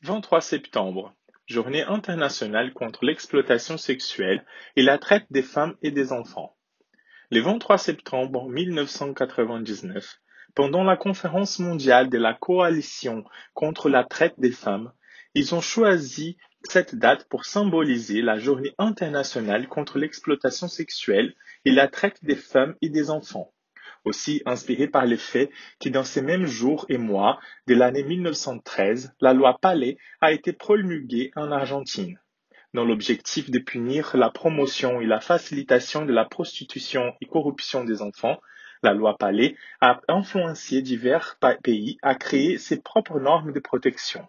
23 septembre, Journée internationale contre l'exploitation sexuelle et la traite des femmes et des enfants. Le 23 septembre 1999, pendant la conférence mondiale de la Coalition contre la traite des femmes, ils ont choisi cette date pour symboliser la Journée internationale contre l'exploitation sexuelle et la traite des femmes et des enfants. Aussi inspiré par le fait que dans ces mêmes jours et mois de l'année 1913, la loi Palais a été promulguée en Argentine, dans l'objectif de punir la promotion et la facilitation de la prostitution et corruption des enfants. La loi Palais a influencé divers pays à créer ses propres normes de protection.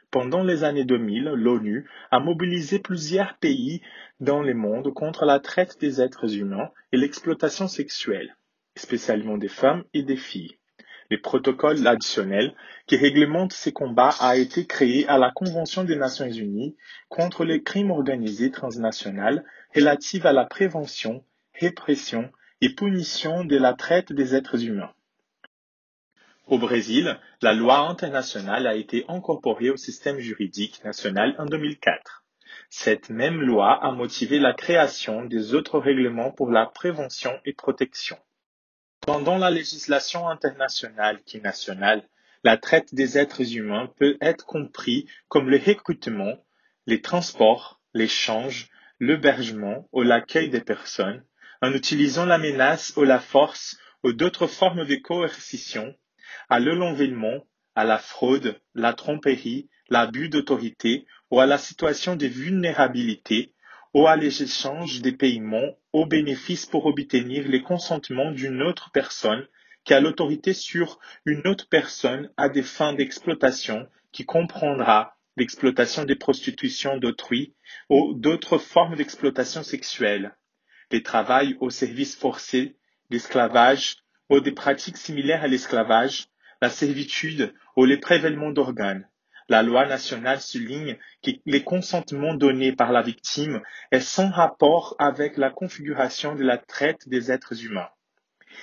Pendant les années 2000, l'ONU a mobilisé plusieurs pays dans le monde contre la traite des êtres humains et l'exploitation sexuelle, spécialement des femmes et des filles. Le protocole additionnel qui réglemente ces combats a été créé à la Convention des Nations Unies contre les crimes organisés transnationaux relative à la prévention, répression et punition de la traite des êtres humains. Au Brésil, la loi internationale a été incorporée au système juridique national en 2004. Cette même loi a motivé la création des autres règlements pour la prévention et protection. Pendant la législation internationale qui est nationale, la traite des êtres humains peut être compris comme le recrutement, les transports, l'échange, l'hébergement ou l'accueil des personnes, en utilisant la menace ou la force ou d'autres formes de coercition, à l'enlèvement, à la fraude, la tromperie, l'abus d'autorité ou à la situation de vulnérabilité ou à l'échange des paiements au bénéfice pour obtenir le consentement d'une autre personne qui a l'autorité sur une autre personne à des fins d'exploitation qui comprendra l'exploitation des prostitutions d'autrui ou d'autres formes d'exploitation sexuelle, des travails au service forcé, l'esclavage ou des pratiques similaires à l'esclavage, la servitude ou le prélèvement d'organes. La loi nationale souligne que le consentement donné par la victime est sans rapport avec la configuration de la traite des êtres humains.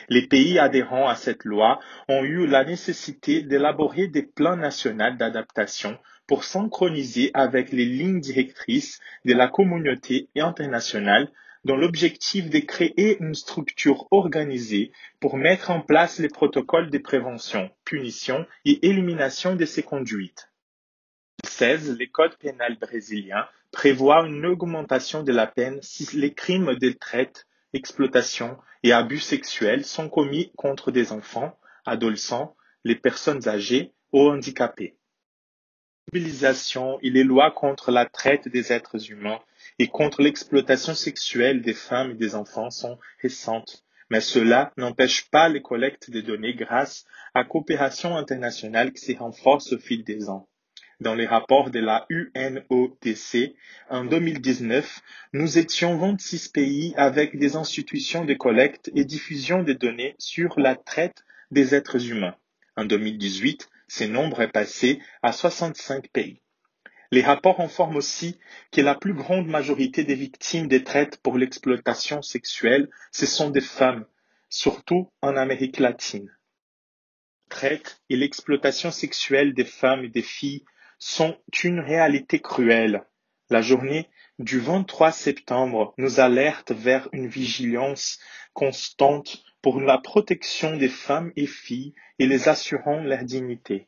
Les pays adhérents à cette loi ont eu la nécessité d'élaborer des plans nationaux d'adaptation pour synchroniser avec les lignes directrices de la communauté internationale dans l'objectif de créer une structure organisée pour mettre en place les protocoles de prévention, punition et élimination de ces conduites. En 2016, le code pénal brésilien prévoit une augmentation de la peine si les crimes de traite, exploitation et abus sexuels sont commis contre des enfants, adolescents, les personnes âgées ou handicapées. La mobilisation et les lois contre la traite des êtres humains et contre l'exploitation sexuelle des femmes et des enfants sont récentes, mais cela n'empêche pas les collectes de données grâce à la coopération internationale qui se renforce au fil des ans. Dans les rapports de la UNODC, en 2019, nous étions 26 pays avec des institutions de collecte et diffusion des données sur la traite des êtres humains. En 2018, ce nombre est passé à 65 pays. Les rapports informent aussi que la plus grande majorité des victimes des traites pour l'exploitation sexuelle, ce sont des femmes, surtout en Amérique latine. La traite et l'exploitation sexuelle des femmes et des filles sont une réalité cruelle. La journée du 23 septembre nous alerte vers une vigilance constante pour la protection des femmes et filles et les assurant leur dignité.